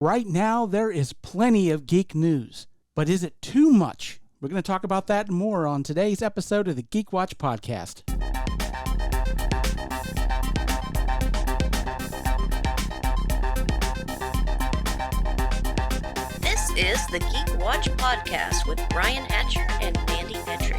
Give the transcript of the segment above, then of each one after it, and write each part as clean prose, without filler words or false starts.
Right now, there is plenty of geek news, but is it too much? We're going to talk about that and more on today's episode of the Geek Watch podcast. This is the Geek Watch podcast with Brian Hatcher and Mandy Petrie.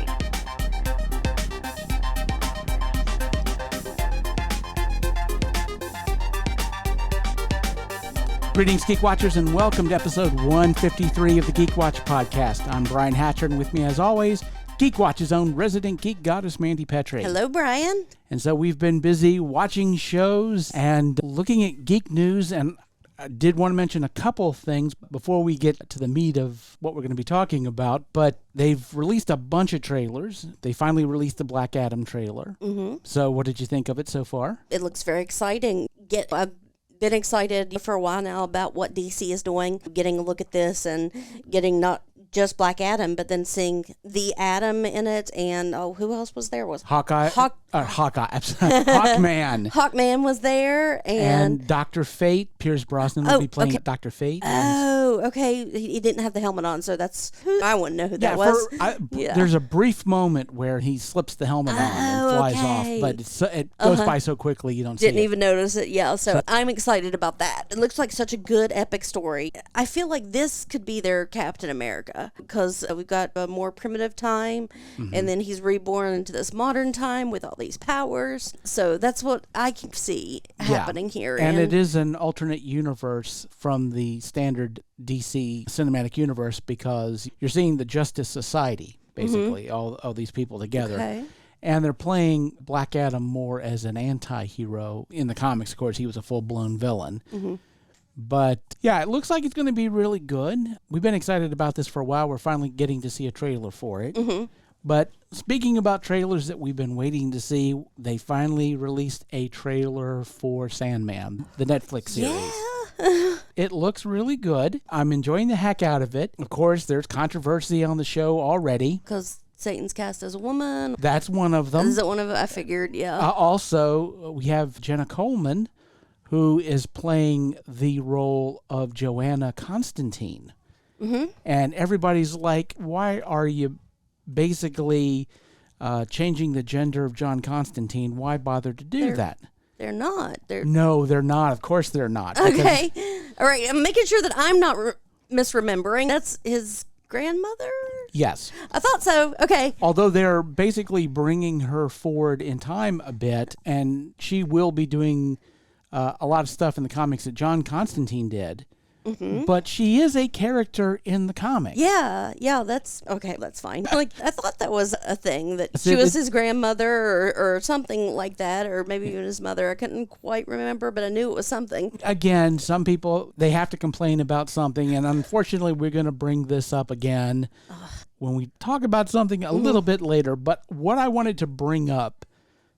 Greetings, Geek Watchers, and welcome to episode 153 of the Geek Watch podcast. I'm Brian Hatcher, and with me, as always, Geek Watch's own resident geek goddess, Mandy Petrie. Hello, Brian. And so we've been busy watching shows and looking at geek news, and I did want to mention a couple things before we get to the meat of what we're going to be talking about, but they've released a bunch of trailers. They finally released the Black Adam trailer. Mm-hmm. So what did you think of it so far? It looks very exciting. I've been excited for a while now about what DC is doing, getting a look at this and getting not just Black Adam, but then seeing the Atom in it, and who else was there? Hawkman. Hawkman was there, and Dr. Fate. Pierce Brosnan will be playing Dr. Fate. Okay. He didn't have the helmet on, so that's who I wouldn't know who that was. There's a brief moment where he slips the helmet on and flies off, but it goes by so quickly you don't see it. Didn't even notice it. Yeah, so I'm excited about that. It looks like such a good epic story. I feel like this could be their Captain America, because we've got a more primitive time, and then he's reborn into this modern time with all these powers. So that's what I can see happening here. And it is an alternate universe from the standard DC cinematic universe, because you're seeing the Justice Society, basically, all these people together. Okay. And they're playing Black Adam more as an anti-hero. In the comics, of course, he was a full-blown villain. But yeah, it looks like it's going to be really good. We've been excited about this for a while. We're finally getting to see a trailer for it. But speaking about trailers that we've been waiting to see, they finally released a trailer for Sandman, the Netflix series. Yeah. It looks really good. I'm enjoying the heck out of it. Of course, there's controversy on the show already. Because Satan's cast as a woman. That's one of them. Is it one of them? I figured, yeah. Also, we have Jenna Coleman, who is playing the role of Joanna Constantine. And everybody's like, why are you basically changing the gender of John Constantine? Why bother to do that? They're not. No, they're not. Of course they're not. Okay. All right. I'm making sure that I'm not misremembering. That's his grandmother? Yes. I thought so. Okay. Although they're basically bringing her forward in time a bit, and she will be doing a lot of stuff in the comics that John Constantine did. But she is a character in the comic. Yeah, that's okay. That's fine. Like, I thought that was a thing, that she was his grandmother or something like that, or maybe even his mother. I couldn't quite remember, but I knew it was something. Again, some people, they have to complain about something, and unfortunately, we're going to bring this up again when we talk about something a little bit later. But what I wanted to bring up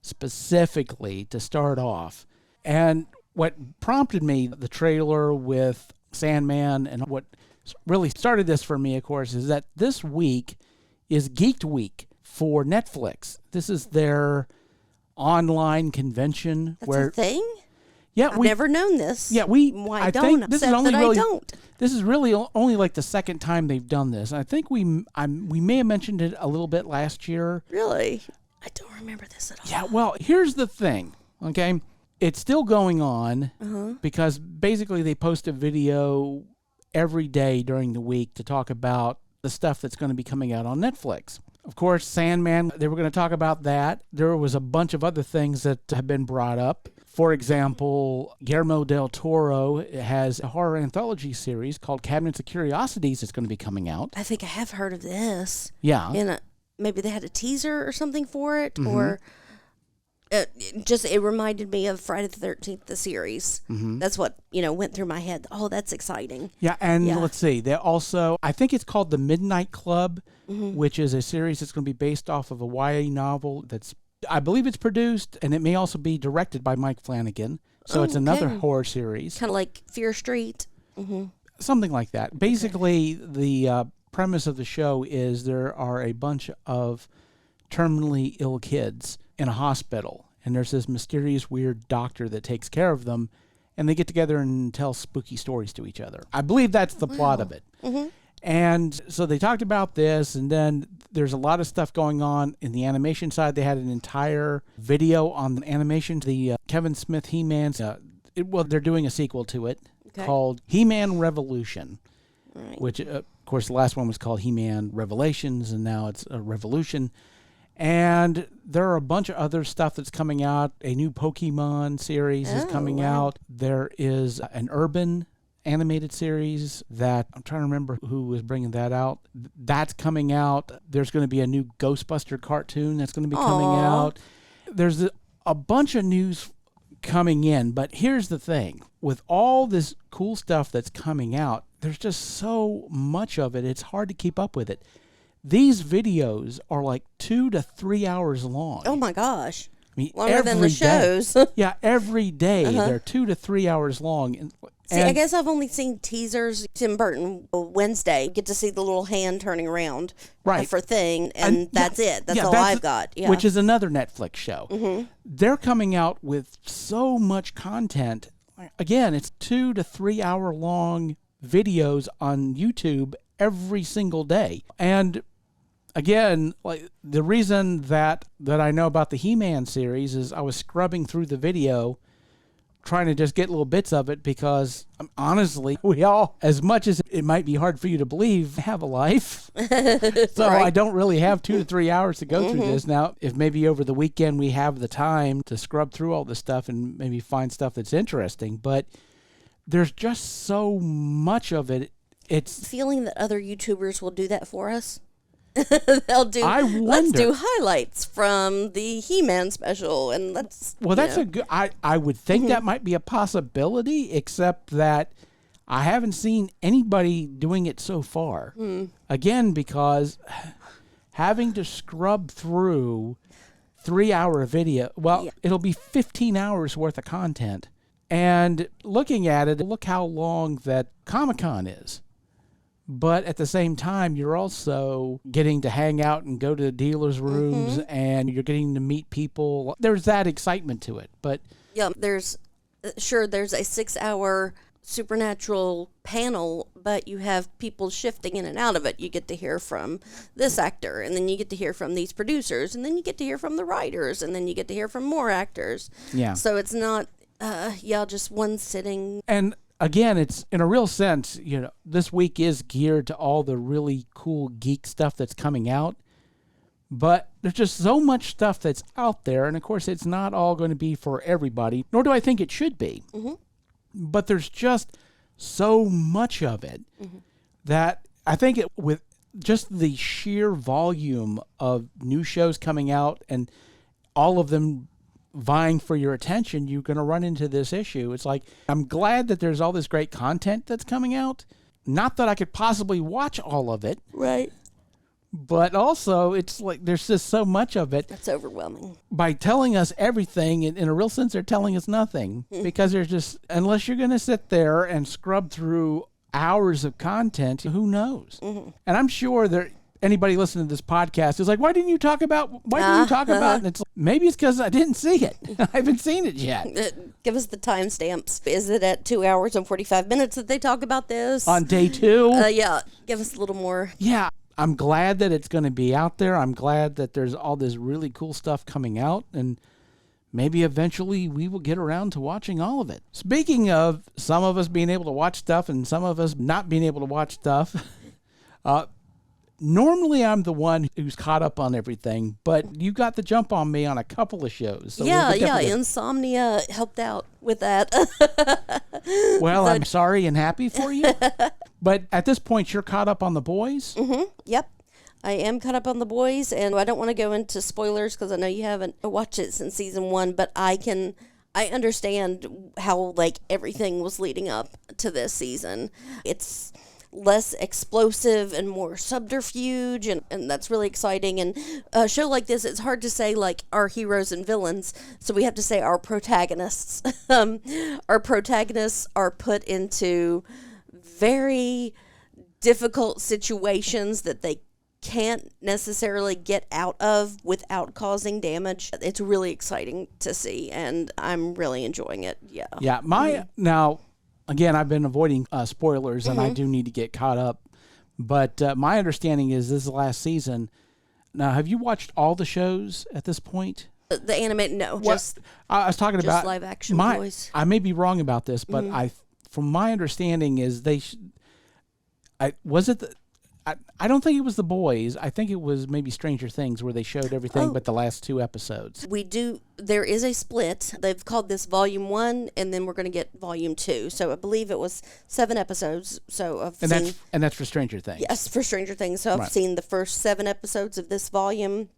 specifically to start off, and what prompted me, the trailer with Sandman, and what really started this for me, of course, is that this week is Geeked Week for Netflix. This is their online convention. That's a thing? Yeah, I've never known this. Yeah, I don't. This is really only like the second time they've done this. I think we may have mentioned it a little bit last year. Really? I don't remember this at all. Yeah, well, here's the thing, okay? It's still going on because basically they post a video every day during the week to talk about the stuff that's going to be coming out on Netflix. Of course, Sandman, they were going to talk about that. There was a bunch of other things that have been brought up. For example, Guillermo del Toro has a horror anthology series called Cabinets of Curiosities that's going to be coming out. I think I have heard of this. Yeah. And maybe they had a teaser or something for it, or... It reminded me of Friday the 13th, the series. That's what, went through my head. Oh, that's exciting. Yeah, and let's see. They also, I think it's called The Midnight Club, which is a series that's going to be based off of a YA novel that's, I believe it's produced, and it may also be directed by Mike Flanagan. So it's another horror series. Kind of like Fear Street. Something like that. Basically, the premise of the show is there are a bunch of terminally ill kids in a hospital, and there's this mysterious weird doctor that takes care of them, and they get together and tell spooky stories to each other. I believe that's the plot of it. Mm-hmm. And so they talked about this, and then there's a lot of stuff going on in the animation side. They had an entire video on the animation, the Kevin Smith He-Man's. They're doing a sequel to it called He-Man Revolution, which, of course, the last one was called He-Man Revelations, and now it's a Revolution. And there are a bunch of other stuff that's coming out. A new Pokemon series is coming out. There is an urban animated series that I'm trying to remember who was bringing that out. That's coming out. There's going to be a new Ghostbuster cartoon that's going to be coming out. There's a bunch of news coming in, but here's the thing. With all this cool stuff that's coming out, there's just so much of it, it's hard to keep up with it. These videos are like 2 to 3 hours long. Oh my gosh. I mean, longer than the shows. Yeah, every day they're 2 to 3 hours long. And I guess I've only seen teasers. Tim Burton Wednesday, get to see the little hand turning around for Thing, and that's it. That's all I've got. Yeah. Which is another Netflix show. Mm-hmm. They're coming out with so much content. Again, it's 2 to 3 hour long videos on YouTube every single day. And again, like the reason that I know about the He-Man series is I was scrubbing through the video trying to just get little bits of it because honestly, we all, as much as it might be hard for you to believe, have a life. So I don't really have 2 to 3 hours to go through this. Now, if maybe over the weekend we have the time to scrub through all this stuff and maybe find stuff that's interesting, but there's just so much of it. It's feeling that other YouTubers will do that for us. They'll do. Let's do highlights from the He-Man special, and let's. Well, that's a good. I would think that might be a possibility, except that I haven't seen anybody doing it so far. Again, because having to scrub through 3 hour video, it'll be 15 hours worth of content, and looking at it, look how long that Comic-Con is. But at the same time, you're also getting to hang out and go to the dealers' rooms, and you're getting to meet people. There's that excitement to it. But there's a 6 hour supernatural panel, but you have people shifting in and out of it. You get to hear from this actor, and then you get to hear from these producers, and then you get to hear from the writers, and then you get to hear from more actors. Yeah. So it's not, just one sitting. And again, it's in a real sense, this week is geared to all the really cool geek stuff that's coming out. But there's just so much stuff that's out there. And of course, it's not all going to be for everybody, nor do I think it should be. But there's just so much of it that I think with just the sheer volume of new shows coming out and all of them vying for your attention, you're going to run into this issue. It's like, I'm glad that there's all this great content that's coming out. Not that I could possibly watch all of it. Right. But also, it's like there's just so much of it. That's overwhelming. By telling us everything, in a real sense, they're telling us nothing. Because there's just, unless you're going to sit there and scrub through hours of content, who knows? And I'm sure anybody listening to this podcast is like, why didn't you talk about it? And it's like, maybe it's because I didn't see it. I haven't seen it yet. Give us the timestamps. Is it at 2 hours and 45 minutes that they talk about this? On day 2? Give us a little more. Yeah. I'm glad that it's going to be out there. I'm glad that there's all this really cool stuff coming out. And maybe eventually we will get around to watching all of it. Speaking of some of us being able to watch stuff and some of us not being able to watch stuff, normally I'm the one who's caught up on everything, but you got the jump on me on a couple of shows. So Insomnia helped out with that. Well, I'm sorry and happy for you. But at this point, you're caught up on The Boys? Yep. I am caught up on The Boys, and I don't want to go into spoilers because I know you haven't watched it since season 1, but I understand how, everything was leading up to this season. It's less explosive and more subterfuge, and that's really exciting. And a show like this, it's hard to say our heroes and villains, so we have to say our protagonists. Our protagonists are put into very difficult situations that they can't necessarily get out of without causing damage. It's really exciting to see, and I'm really enjoying it. Yeah. Yeah. Now, again, I've been avoiding spoilers, and I do need to get caught up. But my understanding is this is the last season. Now, have you watched all the shows at this point? The animated, no, just I was talking just about live action boys. I may be wrong about this, but from my understanding is I don't think it was the boys. I think it was maybe Stranger Things where they showed everything but the last 2 episodes. There is a split. They've called this Volume 1, and then we're going to get Volume 2. So I believe it was 7 episodes. So that's for Stranger Things. Yes, for Stranger Things. So I've seen the first 7 episodes of this volume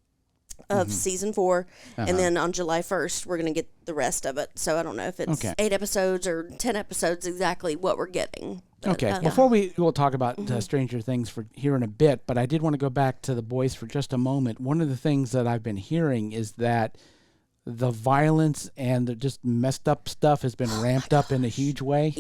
of season 4, and then on July 1st we're going to get the rest of it. So I don't know if it's 8 episodes or 10 episodes exactly what we're getting. Okay, before we'll talk about Stranger Things for here in a bit, but I did want to go back to the boys for just a moment. One of the things that I've been hearing is that the violence and the just messed up stuff has been ramped up in a huge way.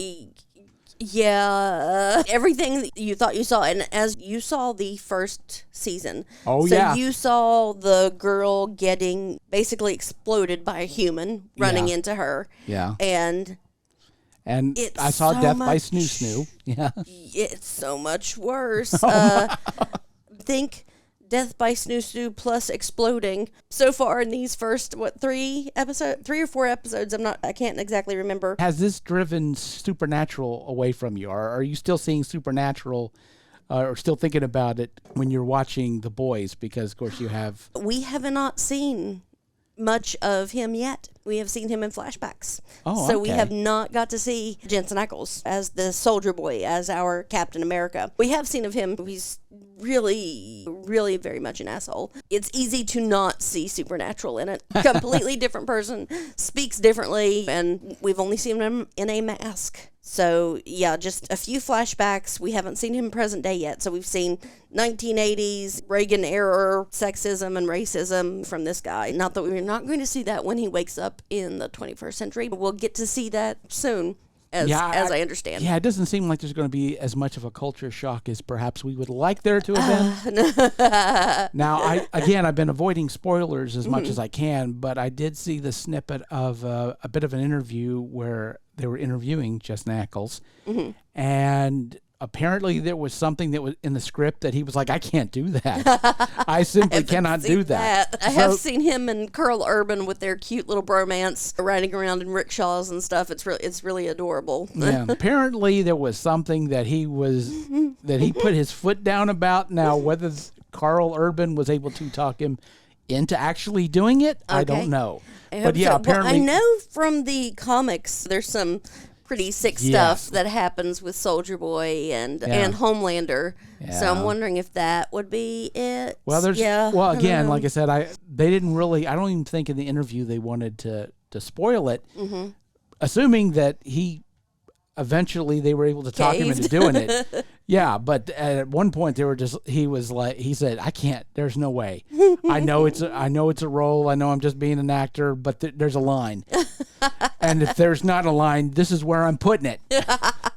Yeah, everything you thought you saw, and as you saw the first season, you saw the girl getting basically exploded by a human running into her. Yeah, and I saw Death by Snoo Snoo. Yeah, it's so much worse. Think Death by Snoo Snoo plus exploding. So far in these first 3 or 4 episodes, I can't exactly remember. Has this driven Supernatural away from you, or are you still seeing Supernatural, or still thinking about it when you're watching The Boys? Because of course we have not seen much of him yet. We have seen him in flashbacks. So we have not got to see Jensen Ackles as the soldier boy, as our Captain America. We have seen of him. He's really, really very much an asshole. It's easy to not see Supernatural in it. Completely different person, speaks differently, and we've only seen him in a mask. So, yeah, just a few flashbacks. We haven't seen him present day yet. So we've seen 1980s Reagan era sexism and racism from this guy. Not that we're not going to see that when he wakes up in the 21st century, but we'll get to see that soon. As I understand. Yeah, it doesn't seem like there's going to be as much of a culture shock as perhaps we would like there to have been. Now, I've been avoiding spoilers as much as I can, but I did see the snippet of a bit of an interview where they were interviewing Jensen Ackles, and apparently there was something that was in the script that he was like, I can't do that. I simply cannot do that. I have seen him and Carl Urban with their cute little bromance riding around in rickshaws and stuff. It's really adorable. Yeah, apparently there was something that he put his foot down about. Now, whether Carl Urban was able to talk him into actually doing it, I don't know. But yeah, apparently. I know from the comics there's some pretty sick stuff that happens with Soldier Boy and Homelander. Yeah. So I'm wondering if that would be it. Well, again, like I said, they didn't really. I don't even think in the interview they wanted to spoil it, assuming that eventually they were able to talk him into doing it. Yeah, but at one point he said, I can't, there's no way. I know it's a role. I know I'm just being an actor, but there's a line. And if there's not a line, this is where I'm putting it.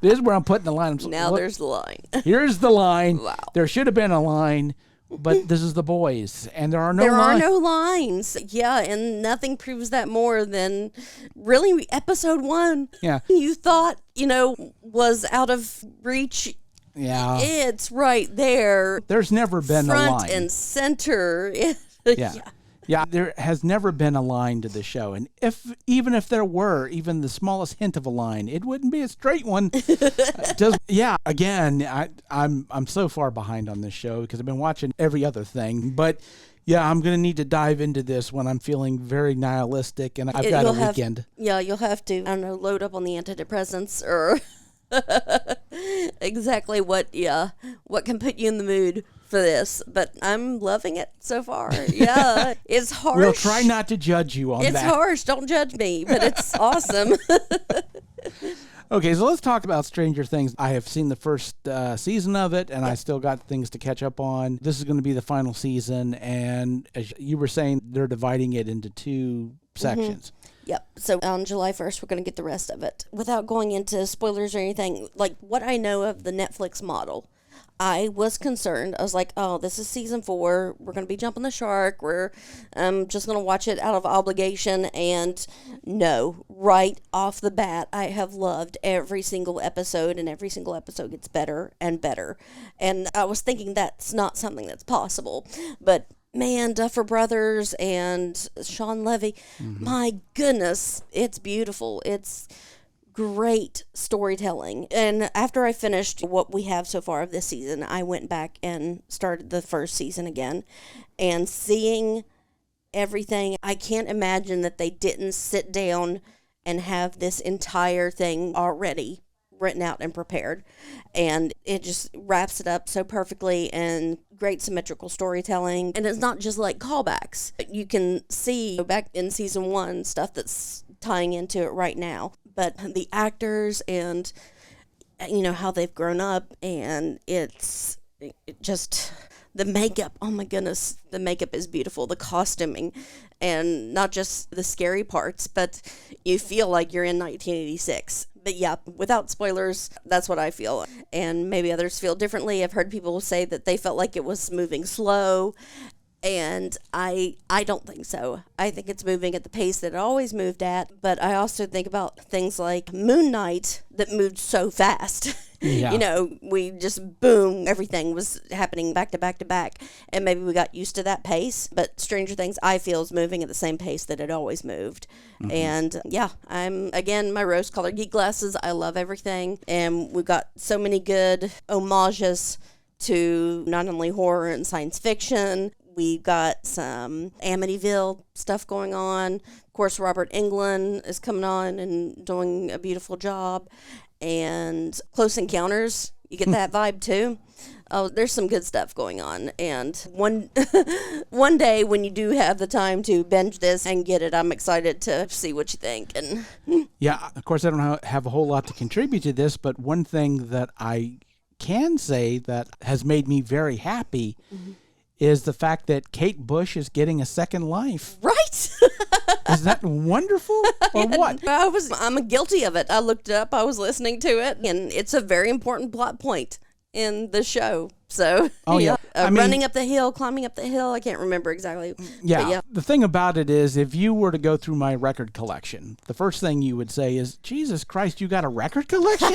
This is where I'm putting the line. There's the line. Here's the line. Wow. There should have been a line, but this is The Boys, and there are no lines. Yeah, and nothing proves that more than really episode 1. Yeah. You thought, was out of reach. Yeah. It's right there. There's never been a line. Front and center. Yeah, there has never been a line to the show, and even if there were even the smallest hint of a line, it wouldn't be a straight one. Again, I'm so far behind on this show because I've been watching every other thing, but yeah, I'm gonna need to dive into this when I'm feeling very nihilistic, and I've got a weekend. You'll have to load up on the antidepressants or exactly what can put you in the mood for this, but I'm loving it so far. Yeah, it's harsh. We'll try not to judge you on that. It's harsh. Don't judge me, but it's awesome. Okay, so let's talk about Stranger Things. I have seen the first season of it, and I still got things to catch up on. This is going to be the final season, and as you were saying, they're dividing it into 2 sections. Yep. So on July 1st, we're going to get the rest of it. Without going into spoilers or anything, like what I know of the Netflix model, I was concerned. I was like, oh, this is season 4. We're going to be jumping the shark. We're just going to watch it out of obligation. And no, right off the bat, I have loved every single episode, and every single episode gets better and better. And I was thinking that's not something that's possible. But man, Duffer Brothers and Sean Levy, my goodness, it's beautiful. It's great storytelling. And after I finished what we have so far of this season, I went back and started the first season again. And seeing everything, I can't imagine that they didn't sit down and have this entire thing already written out and prepared. And it just wraps it up so perfectly, and great symmetrical storytelling. And it's not just like callbacks. You can see back in season 1 stuff that's tying into it right now. But the actors and, you know, how they've grown up, and it's just the makeup. Oh my goodness, the makeup is beautiful. The costuming, and not just the scary parts, but you feel like you're in 1986. But yeah, without spoilers, that's what I feel. And maybe others feel differently. I've heard people say that they felt like it was moving slow. And I don't think so. I think it's moving at the pace that it always moved at. But I also think about things like Moon Knight that moved so fast. Yeah. You know, we just, boom, everything was happening back to back to back. And maybe we got used to that pace. But Stranger Things, I feel, is moving at the same pace that it always moved. And yeah, I'm, again, my rose-colored geek glasses. I love everything. And we've got so many good homages to not only horror and science fiction. We got some Amityville stuff going on. Of course, Robert Englund is coming on and doing a beautiful job. And Close Encounters, you get that vibe too. Oh, there's some good stuff going on. And one day when you do have the time to binge this and get it, I'm excited to see what you think. And yeah, of course, I don't have a whole lot to contribute to this, but one thing that I can say that has made me very happy is the fact that Kate Bush is getting a second life. Right? Is that wonderful or what? I'm guilty of it. I looked it up. I was listening to it, and it's a very important plot point in the show. So, running up the hill, climbing up the hill. I can't remember exactly. Yeah. The thing about it is, if you were to go through my record collection, the first thing you would say is, Jesus Christ, you got a record collection?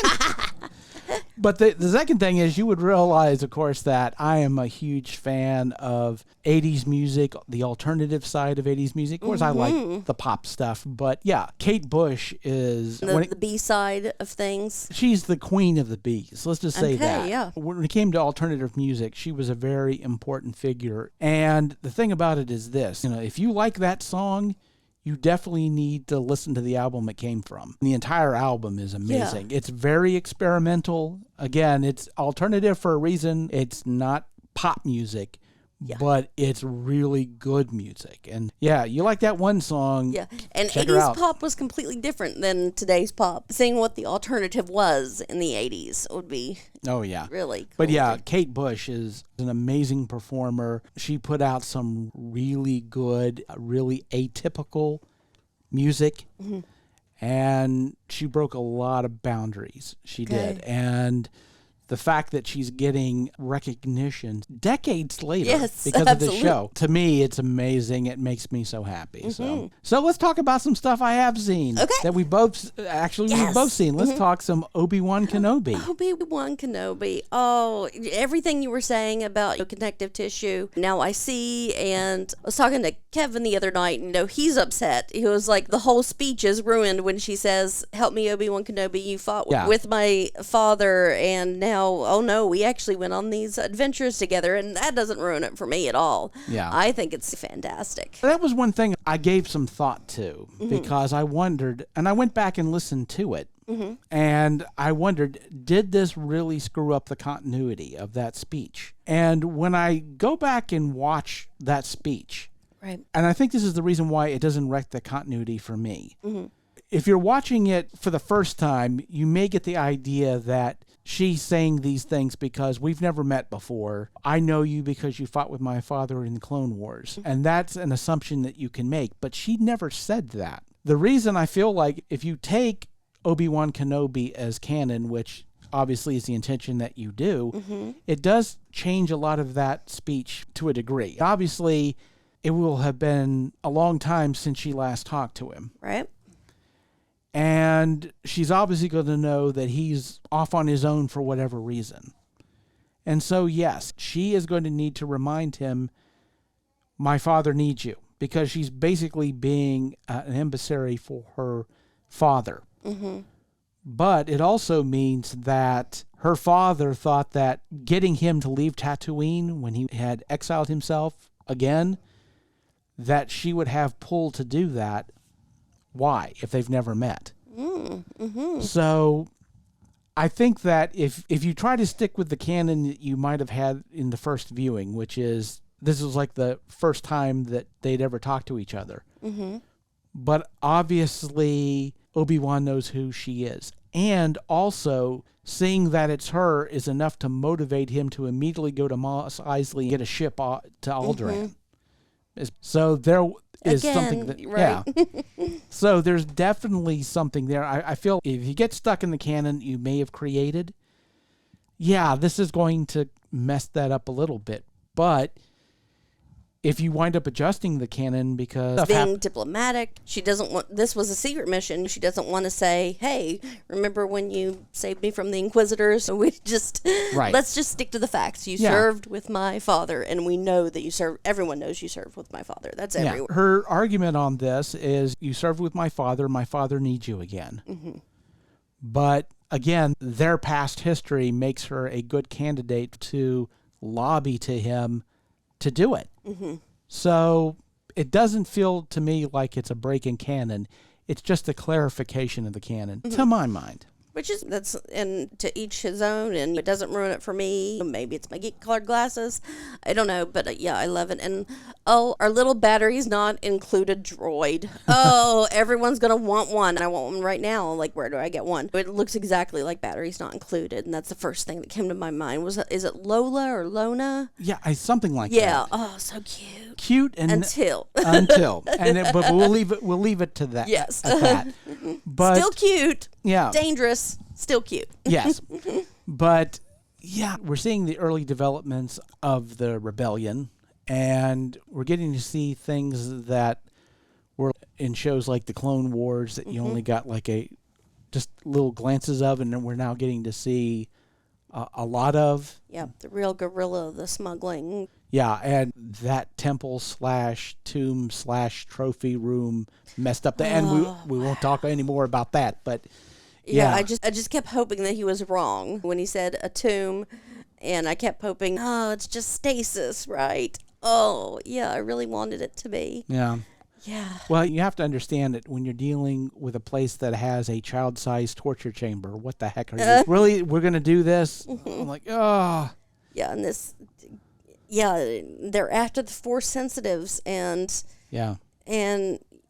But the second thing is, you would realize, of course, that I am a huge fan of 80s music, the alternative side of 80s music. Of course, I like the pop stuff. But yeah, Kate Bush is... The B-side of things. She's the queen of the B's. Let's just say that. Yeah. When it came to alternative music, she was a very important figure. And the thing about it is this, if you like that song, you definitely need to listen to the album it came from. The entire album is amazing. Yeah. It's very experimental. Again, it's alternative for a reason. It's not pop music, but it's really good music. And yeah, you like that one song. Yeah, and 80s pop was completely different than today's pop. Seeing what the alternative was in the 80s would be really cool. But yeah, Kate Bush is an amazing performer. She put out some really good, really atypical music. And she broke a lot of boundaries. She did. And the fact that she's getting recognition decades later because of this show, to me, it's amazing. It makes me so happy. So let's talk about some stuff I have seen that we've both seen. Let's talk some Obi-Wan Kenobi. Obi-Wan Kenobi. Oh, everything you were saying about connective tissue, now I see. And I was talking to Kevin the other night, and he's upset. He was like, the whole speech is ruined when she says, "Help me, Obi-Wan Kenobi, you fought with my father, and now, oh no, we actually went on these adventures together," and that doesn't ruin it for me at all. Yeah. I think it's fantastic. That was one thing I gave some thought to, because I wondered, and I went back and listened to it, and I wondered, did this really screw up the continuity of that speech? And when I go back and watch that speech, and I think this is the reason why it doesn't wreck the continuity for me. If you're watching it for the first time, you may get the idea that she's saying these things because we've never met before. I know you because you fought with my father in the Clone Wars. And that's an assumption that you can make. But she never said that. The reason I feel like if you take Obi-Wan Kenobi as canon, which obviously is the intention that you do, it does change a lot of that speech to a degree. Obviously, it will have been a long time since she last talked to him. Right. And she's obviously going to know that he's off on his own for whatever reason. And so, yes, she is going to need to remind him, my father needs you, because she's basically being an emissary for her father. But it also means that her father thought that getting him to leave Tatooine when he had exiled himself again, that she would have pull to do that. Why, if they've never met? So I think that if you try to stick with the canon that you might have had in the first viewing, which is this was like the first time that they'd ever talked to each other. But obviously Obi-Wan knows who she is. And also seeing that it's her is enough to motivate him to immediately go to Mos Eisley and get a ship to Alderaan. So there is something that, right. yeah. So there's definitely something there. I feel if you get stuck in the canon you may have created, yeah, this is going to mess that up a little bit. But if you wind up adjusting the canon because being diplomatic, she doesn't want, this was a secret mission. She doesn't want to say, hey, remember when you saved me from the Inquisitors? So we just, let's just stick to the facts. You served with my father, and we know that you served, everyone knows you served with my father. That's everywhere. Her argument on this is, you served with my father needs you again. But again, their past history makes her a good candidate to lobby to him to do it. So it doesn't feel to me like it's a break in canon. It's just a clarification of the canon, to my mind. Which is, that's, and to each his own, and it doesn't ruin it for me. Maybe it's my geek colored glasses. I don't know, but yeah, I love it. And oh, our little batteries not included droid. Oh, everyone's going to want one. And I want one right now. Like, where do I get one? It looks exactly like batteries not included. And that's the first thing that came to my mind. Is it Lola or Lona? Yeah, something like that. Yeah. Oh, so cute. Cute and until. But we'll leave it to that. Yes. At that. But still cute. Yeah. Dangerous. Still cute. Yes. But yeah, we're seeing the early developments of the rebellion, and we're getting to see things that were in shows like the Clone Wars that you only got like just little glances of, and then we're now getting to see a lot of. Yeah, the real guerrilla, the smuggling. Yeah, and that temple / tomb / trophy room messed up. And we won't talk anymore about that, but. Yeah, I just kept hoping that he was wrong when he said a tomb, and I kept hoping, oh, it's just stasis, right? Oh, yeah, I really wanted it to be. Yeah. Yeah. Well, you have to understand that when you're dealing with a place that has a child-sized torture chamber, what the heck are you really? We're gonna do this? I'm like, oh. Yeah, and they're after the Force sensitives, and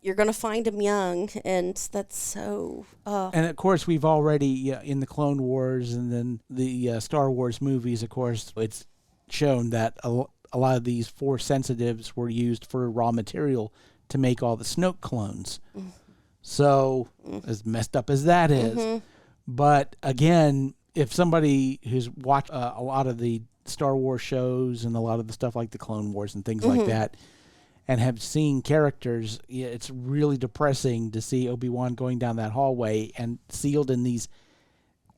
you're going to find him young, and that's so... And, of course, we've already, in the Clone Wars and then the Star Wars movies, of course, it's shown that a lot of these Force sensitives were used for raw material to make all the Snoke clones. So, as messed up as that is. But, again, if somebody who's watched a lot of the Star Wars shows and a lot of the stuff like the Clone Wars and things like that, and have seen characters, it's really depressing to see Obi-Wan going down that hallway and sealed in these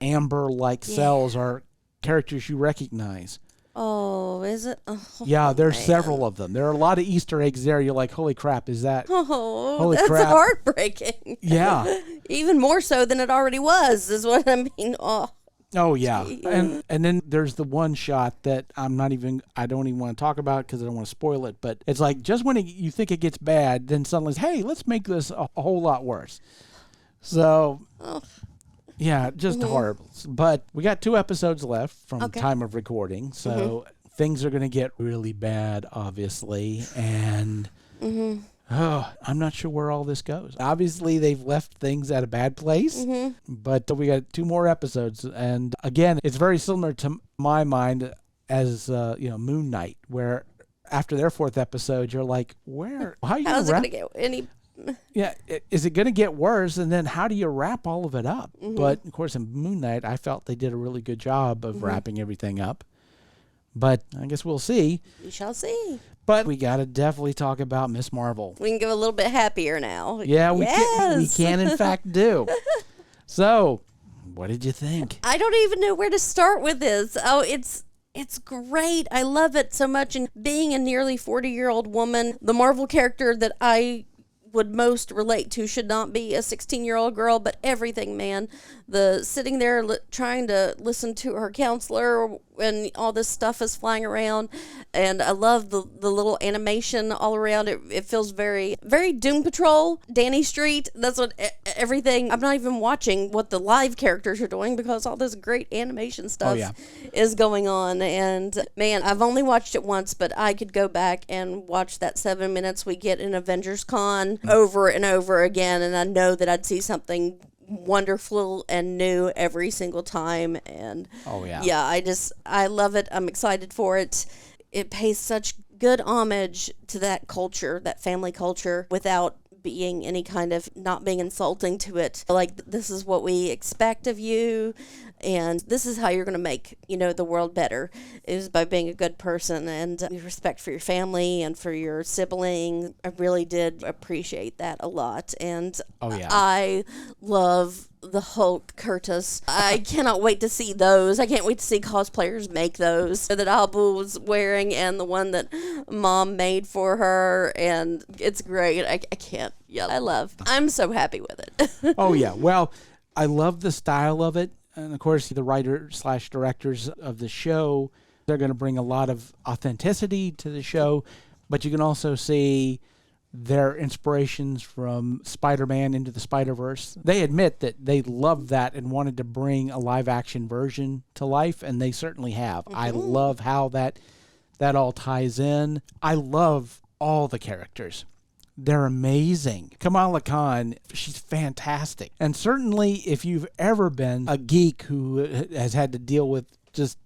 amber-like cells are characters you recognize. Oh, is it? Oh, yeah, there's several of them. There are a lot of Easter eggs there. You're like, holy crap, is that? Oh, holy that's crap. Heartbreaking. Yeah. Even more so than it already was, is what I mean. Oh, yeah. And then there's the one shot that I don't even want to talk about because I don't want to spoil it. But it's like just when you think it gets bad, then suddenly, hey, let's make this a whole lot worse. So, yeah, just horrible. But we got 2 episodes left from time of recording. So things are going to get really bad, obviously. And... I'm not sure where all this goes. Obviously, they've left things at a bad place, but we got 2 more episodes. And again, it's very similar to my mind as Moon Knight, where after their 4th episode, you're like, where? How are you How's it going to get any Yeah, is it going to get worse? And then how do you wrap all of it up? But, of course, in Moon Knight, I felt they did a really good job of wrapping everything up. But I guess we'll see. We shall see. But we got to definitely talk about Miss Marvel. We can go a little bit happier now. Yeah, we can in fact do. So, what did you think? I don't even know where to start with this. Oh, it's great. I love it so much. And being a nearly 40-year-old woman, the Marvel character that I would most relate to should not be a 16-year-old girl, but everything, man. The sitting there trying to listen to her counselor and all this stuff is flying around, and I love the little animation all around. It feels very, very Doom Patrol, Danny Street. That's what everything. I'm not even watching what the live characters are doing because all this great animation stuff is going on. And man, I've only watched it once, but I could go back and watch that 7 minutes we get in Avengers Con over and over again, and I know that I'd see something wonderful and new every single time. And I love it. I'm excited for it. It pays such good homage to that culture, that family culture, without being any kind of not being insulting to it. Like, this is what we expect of you, and this is how you're going to make, the world better, is by being a good person and respect for your family and for your sibling. I really did appreciate that a lot. And I love the Hulk Curtis. I cannot wait to see those. I can't wait to see cosplayers make those that Abu was wearing and the one that Mom made for her, and it's great. I can't. Yeah, I'm so happy with it. Oh yeah. Well, I love the style of it. And of course, the writer/directors of the show, they're going to bring a lot of authenticity to the show, but you can also see their inspirations from Spider-Man Into the Spider-Verse. They admit that they loved that and wanted to bring a live-action version to life, and they certainly have. I love how that all ties in. I love all the characters. They're amazing. Kamala Khan, she's fantastic. And certainly if you've ever been a geek who has had to deal with just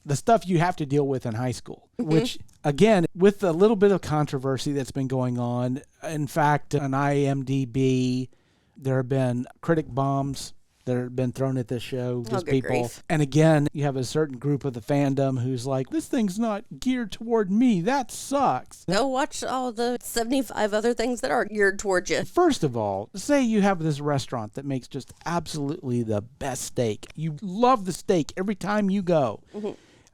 the stuff you have to deal with in high school, which, again, with a little bit of controversy that's been going on, in fact, on IMDb, there have been critic bombs that have been thrown at this show. These people. Grief. And again, you have a certain group of the fandom who's like, this thing's not geared toward me. That sucks. Go watch all the 75 other things that are geared towards you. First of all, say you have this restaurant that makes just absolutely the best steak. You love the steak every time you go.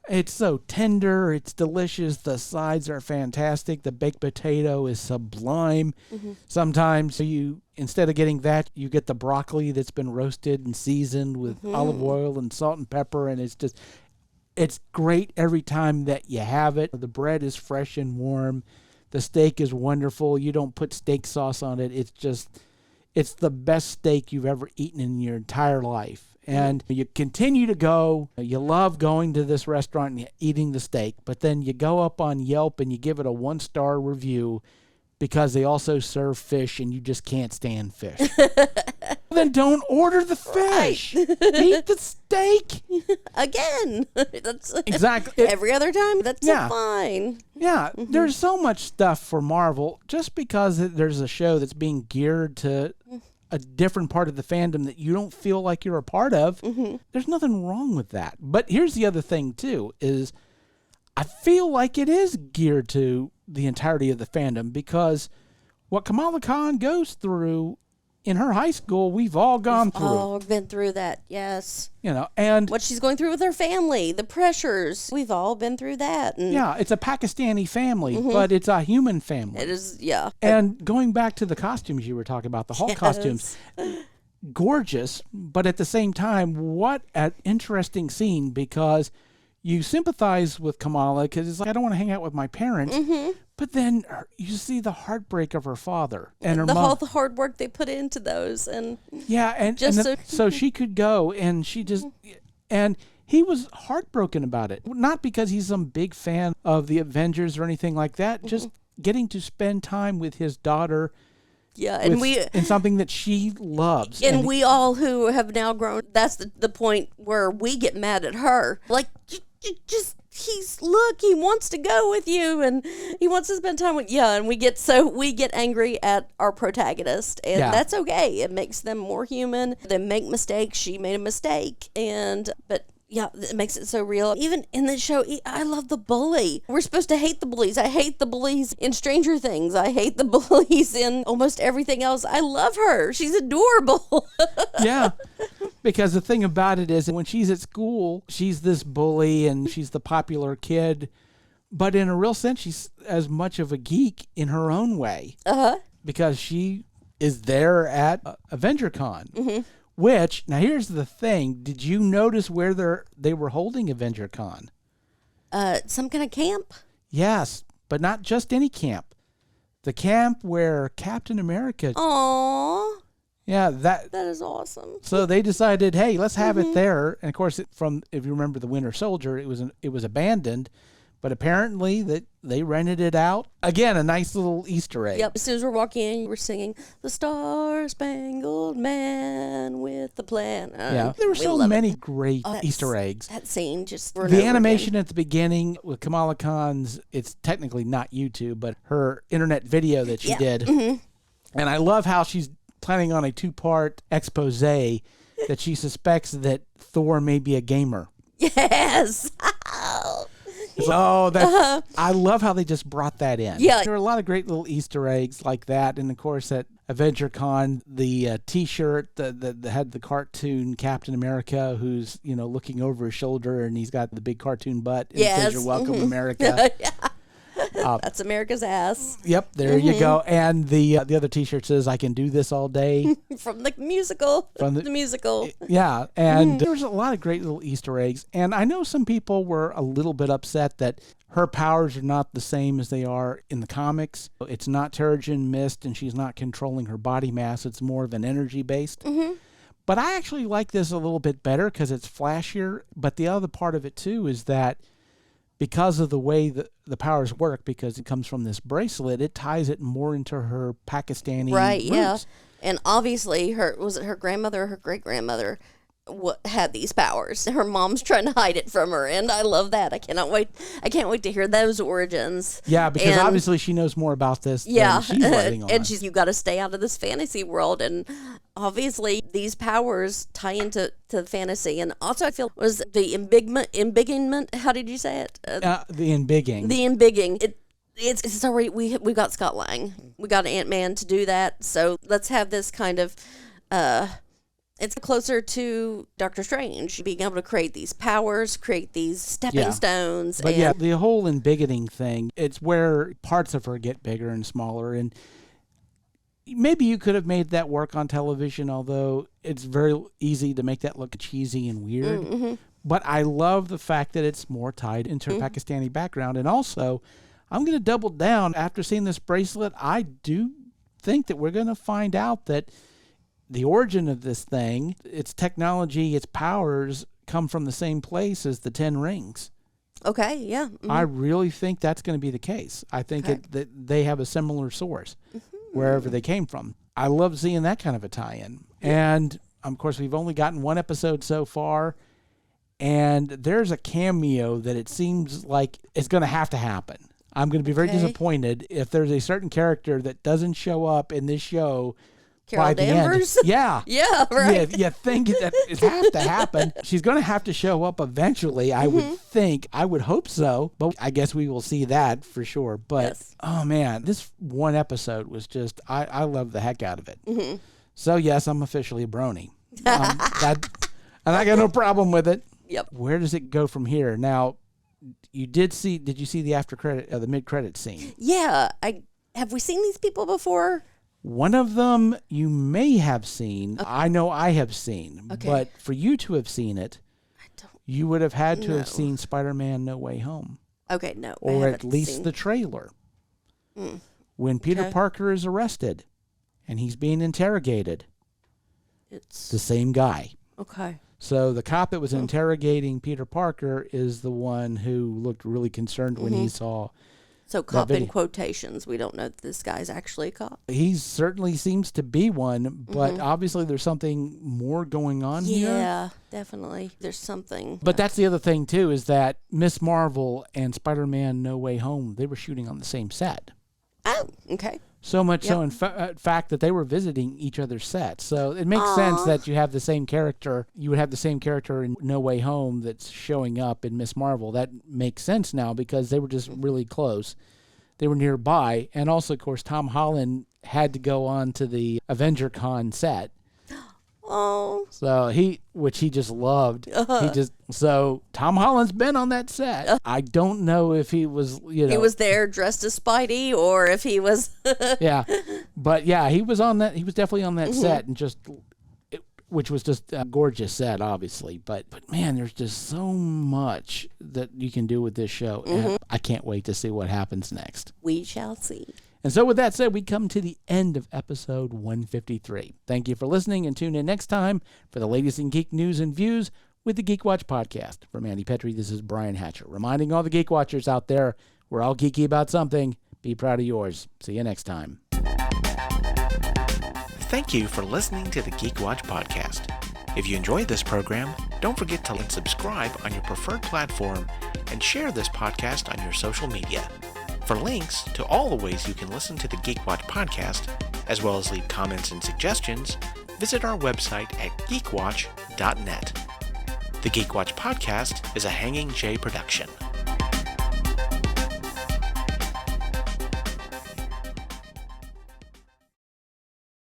It's so tender. It's delicious. The sides are fantastic. The baked potato is sublime. Sometimes instead of getting that, you get the broccoli that's been roasted and seasoned with olive oil and salt and pepper. And it's great every time that you have it. The bread is fresh and warm. The steak is wonderful. You don't put steak sauce on it. It's the best steak you've ever eaten in your entire life. And you continue to go. You love going to this restaurant and eating the steak, but then you go up on Yelp and you give it a 1-star review because they also serve fish and you just can't stand fish. Then don't order the fish. Right. Eat the steak. Again. That's exactly. Every other time, that's fine. Yeah, there's so much stuff for Marvel. Just because there's a show that's being geared to a different part of the fandom that you don't feel like you're a part of, there's nothing wrong with that. But here's the other thing, too, is I feel like it is geared to the entirety of the fandom because what Kamala Khan goes through in her high school, we've all gone through. All been through that, yes. And what she's going through with her family, the pressures, we've all been through that. And yeah, it's a Pakistani family, but it's a human family. It is, yeah. And going back to the costumes you were talking about, the Hulk costumes, gorgeous, but at the same time, what an interesting scene because you sympathize with Kamala because it's like, I don't want to hang out with my parents. But then you see the heartbreak of her father and her mom. All the hard work they put into those. And so she could go and she just, and he was heartbroken about it. Not because he's some big fan of the Avengers or anything like that, just getting to spend time with his daughter. Yeah, and in something that she loves. And we all who have now grown, that's the point where we get mad at her. Like, just look, he wants to go with you and he wants to spend time with you. And we get angry at our protagonist, and that's okay. It makes them more human. They make mistakes. She made a mistake, but yeah, it makes it so real. Even in the show, I love the bully. We're supposed to hate the bullies. I hate the bullies in Stranger Things. I hate the bullies in almost everything else. I love her. She's adorable. Yeah, because the thing about it is when she's at school, she's this bully and she's the popular kid. But in a real sense, she's as much of a geek in her own way. Because she is there at AvengerCon. Mm-hmm. Which, now here's the thing. Did you notice where they were holding AvengerCon? Some kind of camp? Yes, but not just any camp. The camp where Captain America... Aww. Yeah, that is awesome. So they decided, hey, let's have it there. And of course, if you remember the Winter Soldier, it was abandoned. But apparently that they rented it out. Again, a nice little Easter egg. Yep. As soon as we're walking in, we're singing "The Star Spangled Man with the Plan." Yeah, there were so many great Easter eggs. That scene just the animation at the beginning with Kamala Khan's. It's technically not YouTube, but her internet video that she did. Mm-hmm. And I love how she's planning on a 2-part expose that she suspects that Thor may be a gamer. Yes. So I love how they just brought that in. Yeah. There are a lot of great little Easter eggs like that. And of course at AvengerCon, the T-shirt that had the cartoon Captain America who's, looking over his shoulder and he's got the big cartoon butt. And it says, "You're welcome, America." That's America's ass. Yep, there you go. And the other T-shirt says, "I can do this all day." From the musical. From the musical. Yeah, and there's a lot of great little Easter eggs. And I know some people were a little bit upset that her powers are not the same as they are in the comics. It's not Terrigen Mist, and she's not controlling her body mass. It's more of an energy-based. Mm-hmm. But I actually like this a little bit better because it's flashier. But the other part of it, too, is that because of the way the powers work, because it comes from this bracelet, it ties it more into her Pakistani roots. Yeah. And obviously, was it her grandmother or her great-grandmother had these powers? Her mom's trying to hide it from her, and I love that. I can't wait to hear those origins. Yeah, because obviously she knows more about this than she's letting on. And you got to stay out of this fantasy world, and obviously these powers tie into the fantasy. And also I feel was the embiggenment, how did you say it? The embigging. The embigging. It's already, we got Scott Lang. We got Ant-Man to do that, so let's have this kind of... It's closer to Doctor Strange, being able to create these powers, create these stepping stones. But the whole embiggening thing, it's where parts of her get bigger and smaller. And maybe you could have made that work on television, although it's very easy to make that look cheesy and weird. Mm-hmm. But I love the fact that it's more tied into her Pakistani background. And also, I'm going to double down. After seeing this bracelet, I do think that we're going to find out that the origin of this thing, its technology, its powers, come from the same place as the 10 rings. Okay, yeah. Mm-hmm. I really think that's going to be the case. I think that they have a similar source wherever they came from. I love seeing that kind of a tie-in. Yeah. And, of course, we've only gotten one episode so far, and there's a cameo that it seems like it's going to have to happen. I'm going to be very disappointed if there's a certain character that doesn't show up in this show Carol Danvers? Yeah. Yeah, right. You think that it has to happen. She's going to have to show up eventually, I would think. I would hope so, but I guess we will see that for sure. But, oh man, this one episode was just, I love the heck out of it. Mm-hmm. So yes, I'm officially a brony. And I got no problem with it. Yep. Where does it go from here? Now, did you see the after credit, the mid-credit scene? Yeah. Have we seen these people before? One of them you may have seen. Okay. I know I have seen. Okay. But for you to have seen it, you would have had to have seen Spider-Man No Way Home. Okay, no. Or at least the trailer. When Peter Parker is arrested and he's being interrogated, it's the same guy. Okay. So the cop that was interrogating Peter Parker is the one who looked really concerned when he saw So cop in video. quotations. We don't know that this guy's actually a cop. He certainly seems to be one, but obviously there's something more going on here. Yeah, definitely. There's something. But that's the other thing, too, is that Miss Marvel and Spider-Man No Way Home, they were shooting on the same set. Oh, okay. So much so, in fact, that they were visiting each other's sets. So it makes sense that you have the same character. You would have the same character in No Way Home that's showing up in Miss Marvel. That makes sense now because they were just really close. They were nearby. And also, of course, Tom Holland had to go on to the Avenger Con set. Oh. So which he just loved. So Tom Holland's been on that set. I don't know if he was, He was there dressed as Spidey, or if he was. Yeah, but yeah, he was on that. He was definitely on that set, and which was just a gorgeous set, obviously. But man, there's just so much that you can do with this show, and I can't wait to see what happens next. We shall see. And so with that said, we come to the end of episode 153. Thank you for listening, and tune in next time for the latest in geek news and views with the Geek Watch podcast. For Mandy Petrie, this is Brian Hatcher, reminding all the Geek Watchers out there, we're all geeky about something. Be proud of yours. See you next time. Thank you for listening to the Geek Watch podcast. If you enjoyed this program, don't forget to subscribe on your preferred platform and share this podcast on your social media. For links to all the ways you can listen to the Geek Watch podcast, as well as leave comments and suggestions, visit our website at geekwatch.net. The Geek Watch podcast is a Hanging J production.